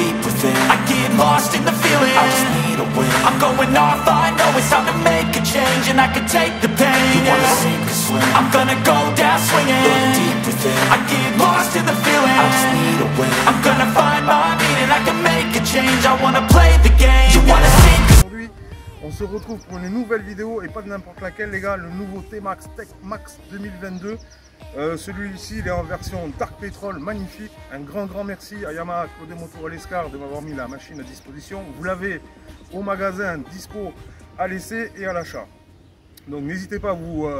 deep within, I get lost in the feeling, I just need a win. I'm going off, I know it's time to make a change, and I can take the pain. You wanna sink or swim, I'm gonna go down swinging. Look deep within, I get lost in the feeling, I just need a win. I'm gonna find my meaning, I can make a change. I wanna play the game. You wanna sink. Aujourd'hui, on se retrouve pour une nouvelle vidéo et pas de n'importe laquelle, les gars. Le nouveau T-Max Tech Max 2022. Celui-ci, il est en version Dark Petrol, magnifique. Un grand merci à Yamaha Claude Motor et l'Escar de m'avoir mis la machine à disposition. Vous l'avez au magasin, dispo à l'essai et à l'achat. Donc n'hésitez pas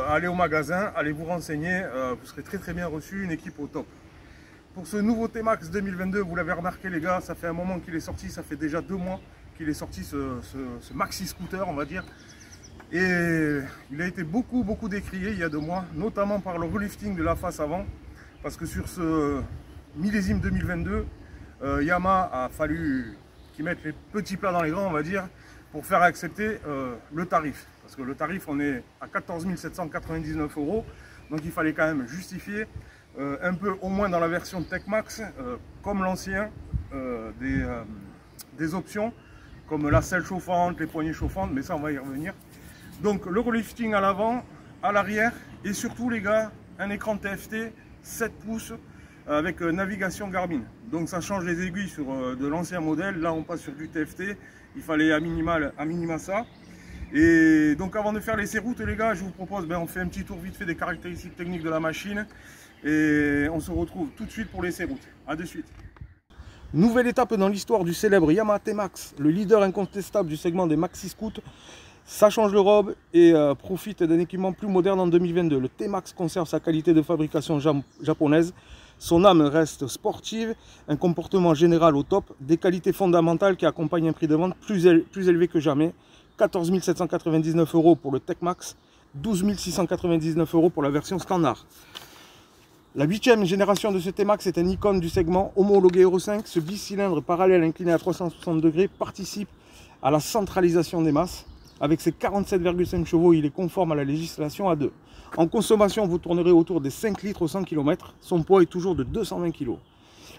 à aller au magasin, allez vous renseigner, vous serez très bien reçu, une équipe au top. Pour ce nouveau T-Max 2022, vous l'avez remarqué les gars, ça fait un moment qu'il est sorti, ça fait déjà 2 mois qu'il est sorti ce maxi scooter, on va dire. Et il a été beaucoup décrié il y a 2 mois, notamment par le relifting de la face avant, parce que sur ce millésime 2022, Yamaha a fallu qu'ils mettent les petits plats dans les grands, on va dire, pour faire accepter le tarif. Parce que le tarif, on est à 14 799 €, donc il fallait quand même justifier un peu, au moins dans la version Tech Max, comme l'ancien, des options, comme la selle chauffante, les poignées chauffantes, mais ça on va y revenir. Donc le relifting à l'avant, à l'arrière, et surtout les gars, un écran TFT 7 pouces avec navigation Garmin. Donc ça change les aiguilles sur de l'ancien modèle. Là on passe sur du TFT, il fallait à minima ça. Et donc avant de faire l'essai route les gars, je vous propose, on fait un petit tour vite fait des caractéristiques techniques de la machine. Et on se retrouve tout de suite pour l'essai route. A de suite. Nouvelle étape dans l'histoire du célèbre Yamaha T-Max, le leader incontestable du segment des maxi scouts. Ça change le robe et profite d'un équipement plus moderne en 2022. Le T-Max conserve sa qualité de fabrication japonaise. Son âme reste sportive, un comportement général au top, des qualités fondamentales qui accompagnent un prix de vente plus élevé que jamais. 14 799 € pour le Tech Max, 12 699 € pour la version standard. La 8e génération de ce T-Max est un icône du segment homologué Euro 5. Ce bicylindre parallèle incliné à 360 degrés participe à la centralisation des masses. Avec ses 47,5 chevaux, il est conforme à la législation A2. En consommation, vous tournerez autour des 5 litres au 100 km. Son poids est toujours de 220 kg.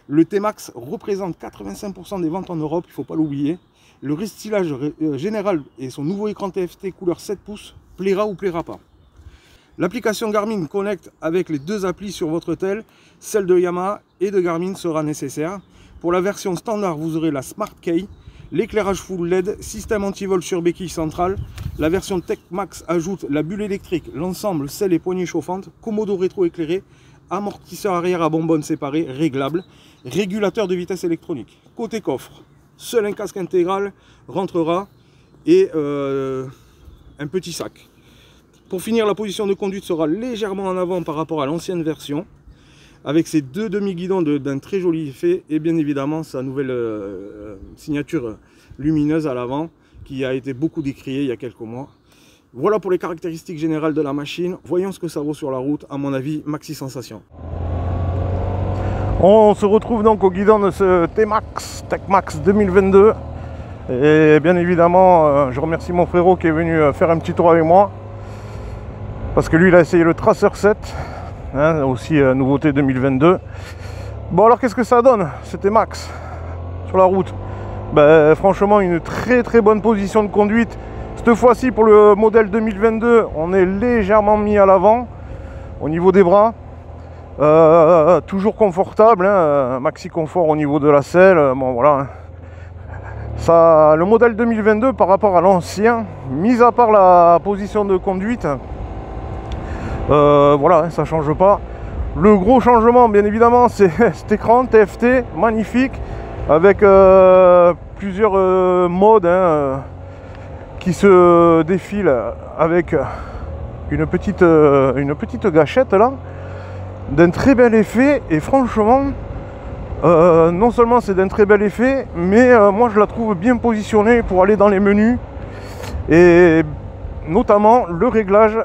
Le T-Max représente 85% des ventes en Europe, il ne faut pas l'oublier. Le restylage général et son nouveau écran TFT couleur 7 pouces plaira ou plaira pas. L'application Garmin connecte avec les 2 applis sur votre tel. Celle de Yamaha et de Garmin sera nécessaire. Pour la version standard, vous aurez la Smart Key, l'éclairage full LED, système anti-vol sur béquille centrale. La version Tech Max ajoute la bulle électrique, l'ensemble, selle et poignées chauffantes, commodo rétro éclairé, amortisseur arrière à bonbonne séparé, réglable, régulateur de vitesse électronique. Côté coffre, seul un casque intégral rentrera et un petit sac. Pour finir, la position de conduite sera légèrement en avant par rapport à l'ancienne version, avec ses 2 demi-guidons d'un très joli effet et bien évidemment sa nouvelle signature lumineuse à l'avant qui a été beaucoup décriée il y a quelques mois. Voilà pour les caractéristiques générales de la machine. Voyons ce que ça vaut sur la route. À mon avis, maxi sensation. On se retrouve donc au guidon de ce T-Max Tech Max 2022 et bien évidemment je remercie mon frérot qui est venu faire un petit tour avec moi parce que lui il a essayé le Tracer 7. Aussi nouveauté 2022. Bon alors qu'est-ce que ça donne c'était Max sur la route? Franchement une très bonne position de conduite. Cette fois-ci pour le modèle 2022 on est légèrement mis à l'avant au niveau des bras. Toujours confortable, maxi confort au niveau de la selle. Bon voilà. Ça, le modèle 2022 par rapport à l'ancien, mis à part la position de conduite, voilà, ça change pas. Le gros changement bien évidemment c'est cet écran TFT magnifique avec plusieurs modes qui se défilent avec une petite gâchette là d'un très bel effet. Et franchement non seulement c'est d'un très bel effet, mais moi je la trouve bien positionnée pour aller dans les menus, et notamment le réglage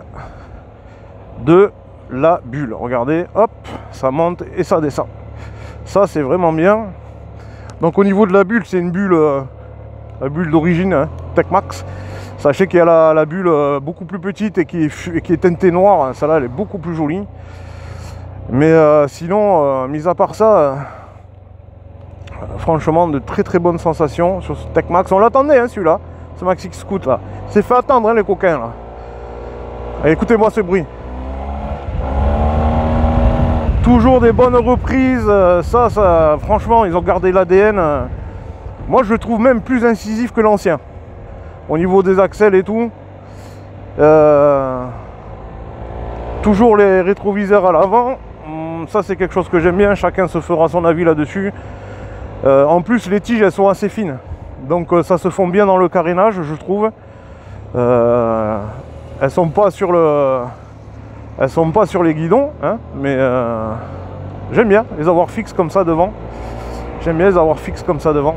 de la bulle. Regardez, hop, ça monte et ça descend. Ça c'est vraiment bien. Donc au niveau de la bulle, c'est une bulle, la bulle d'origine Tech Max. Sachez qu'il y a la bulle beaucoup plus petite et qui est teintée noire. Celle-là elle est beaucoup plus jolie. Mais sinon, mis à part ça, Franchement, de très très bonnes sensations sur ce Tech Max. On l'attendait, hein, celui-là, ce Maxi Scoot là. C'est fait attendre, hein, les coquins là. Et écoutez-moi ce bruit. Toujours des bonnes reprises. Ça, franchement, ils ont gardé l'ADN. Moi, je le trouve même plus incisif que l'ancien. Au niveau des axles et tout. Toujours les rétroviseurs à l'avant. Ça, c'est quelque chose que j'aime bien. Chacun se fera son avis là-dessus. En plus, les tiges, elles sont assez fines. Donc, ça se fond bien dans le carénage, je trouve. Elles sont pas sur les guidons, hein, mais j'aime bien les avoir fixes comme ça devant. J'aime bien les avoir fixes comme ça devant.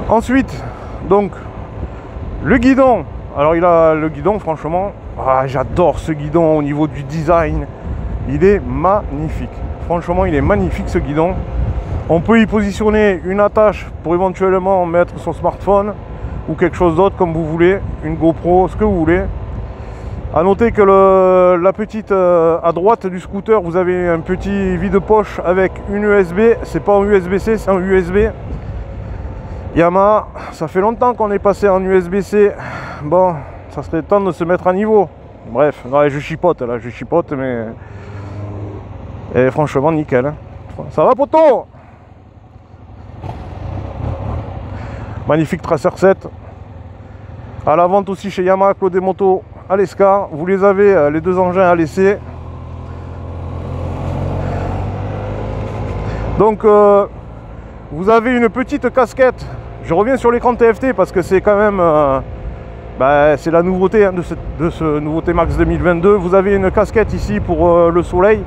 Ensuite, donc, le guidon. Alors, il a le guidon, franchement, j'adore ce guidon au niveau du design. Il est magnifique. Franchement, il est magnifique ce guidon. On peut y positionner une attache pour éventuellement mettre son smartphone ou quelque chose d'autre comme vous voulez, une GoPro, ce que vous voulez. A noter que la petite à droite du scooter, vous avez un petit vide-poche avec une USB. C'est pas un USB-C, c'est un USB. Yamaha, ça fait longtemps qu'on est passé en USB-C. Bon, ça serait temps de se mettre à niveau. Bref, ouais, je chipote là, je chipote, mais... Et franchement, nickel. Hein. Ça va, poteau? Magnifique Tracer 7. À la vente aussi chez Yamaha Claude des Motos à l'Escar. Vous les avez, les deux engins à laisser. Donc, vous avez une petite casquette. Je reviens sur l'écran TFT parce que c'est quand même... c'est la nouveauté, hein, de ce nouveau T-Max 2022. Vous avez une casquette ici pour le soleil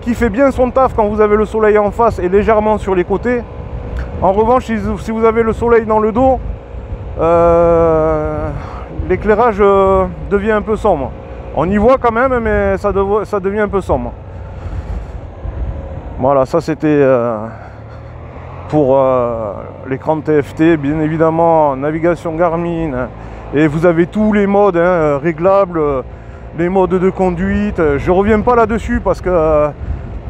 qui fait bien son taf quand vous avez le soleil en face et légèrement sur les côtés. En revanche, si vous avez le soleil dans le dos, l'éclairage devient un peu sombre. On y voit quand même, mais ça devient un peu sombre. Voilà, ça c'était pour l'écran TFT. Bien évidemment, navigation Garmin. Et vous avez tous les modes, hein, réglables, les modes de conduite. Je reviens pas là-dessus parce que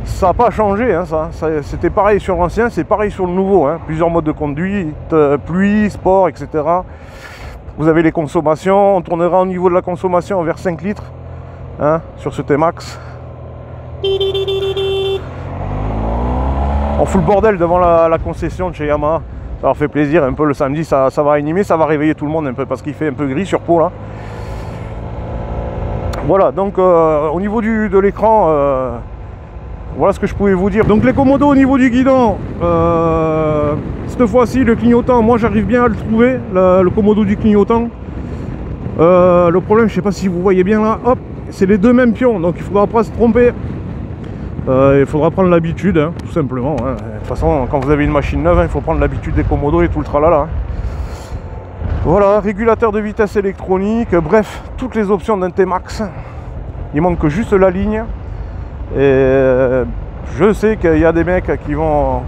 ça n'a pas changé. Hein, c'était pareil sur l'ancien, c'est pareil sur le nouveau. Hein. Plusieurs modes de conduite, pluie, sport, etc. Vous avez les consommations. On tournera au niveau de la consommation vers 5 litres, hein, sur ce T-Max. On fout le bordel devant la concession de chez Yamaha. Ça leur fait plaisir un peu le samedi, ça va animer, ça va réveiller tout le monde un peu parce qu'il fait un peu gris sur peau là. Voilà, donc au niveau de l'écran, voilà ce que je pouvais vous dire. Donc les commodos au niveau du guidon, cette fois-ci le clignotant, moi j'arrive bien à le trouver, le commodo du clignotant. Le problème, je sais pas si vous voyez bien là, hop, c'est les deux mêmes pions, donc il faudra pas se tromper. Il faudra prendre l'habitude, hein, tout simplement. Hein. De toute façon, quand vous avez une machine neuve, hein, il faut prendre l'habitude des commodos et tout le tralala. Hein. Voilà, régulateur de vitesse électronique, bref, toutes les options d'un T-Max. Il manque juste la ligne. Et je sais qu'il y a des mecs qui vont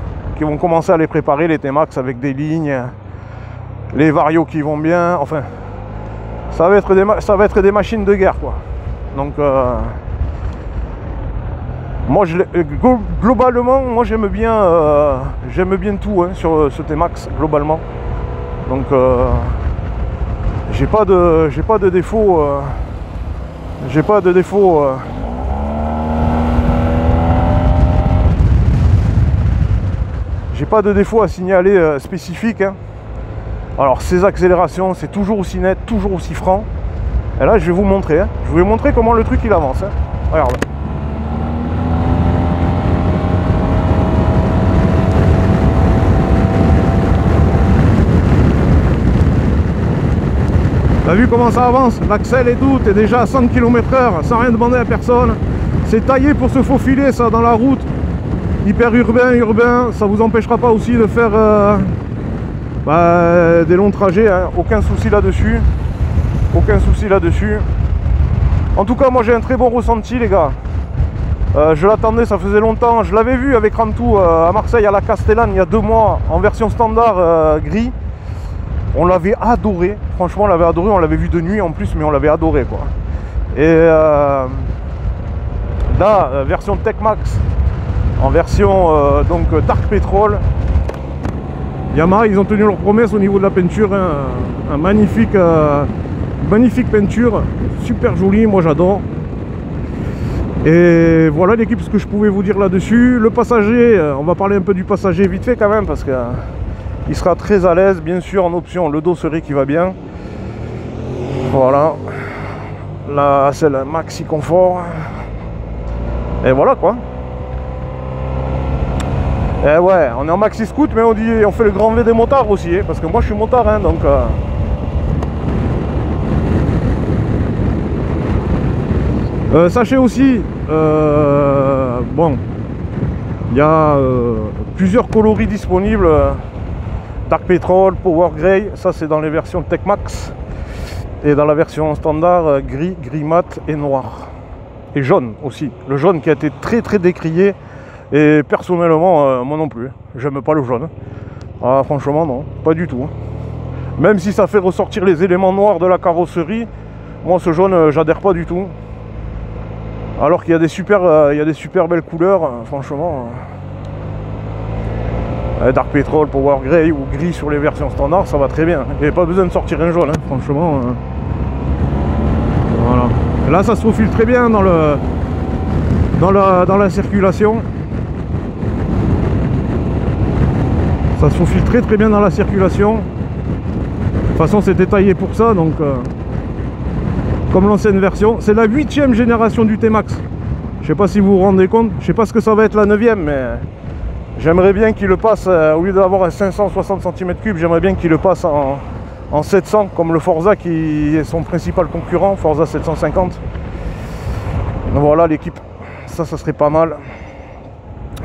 commencer à les préparer, les T-Max, avec des lignes, les varios qui vont bien. Enfin, ça va être des machines de guerre, quoi. Donc... moi, globalement, moi j'aime bien tout, hein, sur ce T-Max globalement. Donc, j'ai pas de défaut. J'ai pas de défaut. J'ai pas de défaut à signaler spécifique. Hein. Alors, ces accélérations, c'est toujours aussi net, toujours aussi franc. Et là, je vais vous montrer. Hein. Je vais vous montrer comment le truc il avance. Hein. Regarde. T'as vu comment ça avance? L'axel et tout, t'es déjà à 100 km/h sans rien demander à personne. C'est taillé pour se faufiler ça dans la route. Hyper urbain, ça vous empêchera pas aussi de faire des longs trajets, hein. Aucun souci là-dessus. Aucun souci là-dessus. En tout cas, moi j'ai un très bon ressenti, les gars. Je l'attendais, ça faisait longtemps. Je l'avais vu avec Rantou à Marseille, à la Castellane, il y a 2 mois, en version standard gris. On l'avait adoré, franchement on l'avait adoré, on l'avait vu de nuit en plus, mais on l'avait adoré quoi. Et là, version Tech Max en version donc Dark Petrol. Yamaha, ils ont tenu leur promesse au niveau de la peinture, hein. Un magnifique, magnifique peinture, super jolie, moi j'adore. Et voilà l'équipe, ce que je pouvais vous dire là-dessus. Le passager, on va parler un peu du passager vite fait quand même, parce que il sera très à l'aise, bien sûr. En option, le dosseret qui va bien. Voilà. Là, c'est le maxi confort. Et voilà quoi. Et ouais, on est en maxi scoot, mais on fait le grand V des motards aussi, hein, parce que moi je suis motard, hein, donc sachez aussi, bon, il y a plusieurs coloris disponibles. Dark Petrol, Power Grey, ça c'est dans les versions Tech Max. Et dans la version standard, gris, gris mat et noir. Et jaune aussi. Le jaune qui a été très très décrié. Et personnellement, moi non plus. J'aime pas le jaune. Ah, franchement, non. Pas du tout. Même si ça fait ressortir les éléments noirs de la carrosserie, moi ce jaune, j'adhère pas du tout. Alors qu'il y a des super, belles couleurs, franchement. Dark Petrol, Power Grey ou gris sur les versions standards, ça va très bien. Il n'y a pas besoin de sortir un jaune, hein, franchement. Voilà. Là, ça se faufile très bien dans la circulation. Ça se faufile très très bien dans la circulation. De toute façon, c'est détaillé pour ça, donc comme l'ancienne version. C'est la 8e génération du T-Max. Je sais pas si vous vous rendez compte. Je sais pas ce que ça va être la 9e, mais j'aimerais bien qu'il le passe, au lieu d'avoir un 560 cm3, j'aimerais bien qu'il le passe en 700, comme le Forza qui est son principal concurrent, Forza 750. Voilà l'équipe, ça serait pas mal.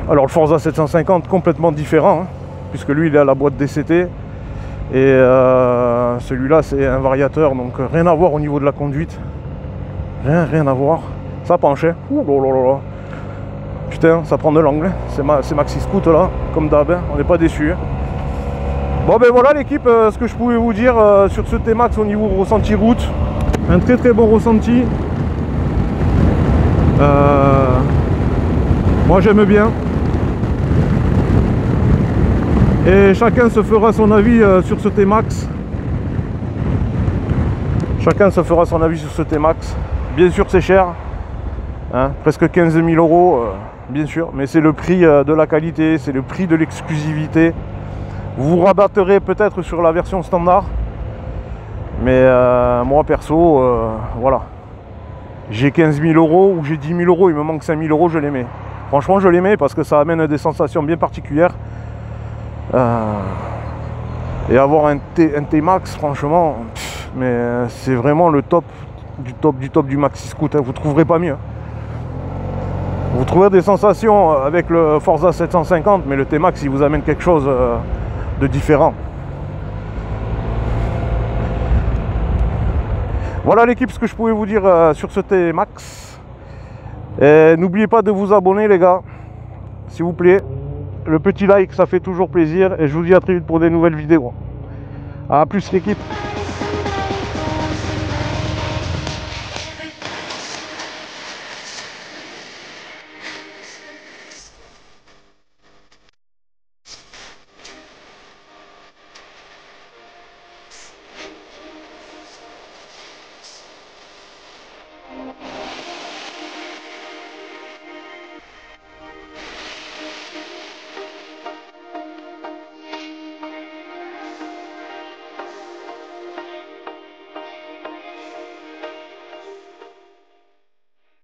Alors le Forza 750, complètement différent, hein, puisque lui il est à la boîte DCT. Et celui-là c'est un variateur, donc rien à voir au niveau de la conduite. Rien à voir. Ça penche, hein. Ouh là là là. Putain, ça prend de l'angle, c'est maxi scoot là, comme d'hab, hein. On n'est pas déçus. Hein. Bon ben voilà l'équipe, ce que je pouvais vous dire sur ce T-Max au niveau ressenti route. Un très très bon ressenti. Moi j'aime bien. Et chacun se fera son avis sur ce T-Max. Chacun se fera son avis sur ce T-Max. Bien sûr c'est cher, hein, presque 15 000 €. Bien sûr, mais c'est le prix de la qualité, c'est le prix de l'exclusivité. Vous vous rabattrez peut-être sur la version standard, mais moi perso, voilà, j'ai 15 000 € ou j'ai 10 000 €, il me manque 5 000 €, je les mets. Franchement, je les mets parce que ça amène des sensations bien particulières. Et avoir un T-Max, franchement, mais c'est vraiment le top du maxi scoot, hein. Vous trouverez pas mieux. Vous trouverez des sensations avec le Forza 750, mais le T-Max il vous amène quelque chose de différent. Voilà l'équipe, ce que je pouvais vous dire sur ce T-Max. N'oubliez pas de vous abonner les gars, s'il vous plaît. Le petit like, ça fait toujours plaisir. Et je vous dis à très vite pour des nouvelles vidéos. A plus l'équipe.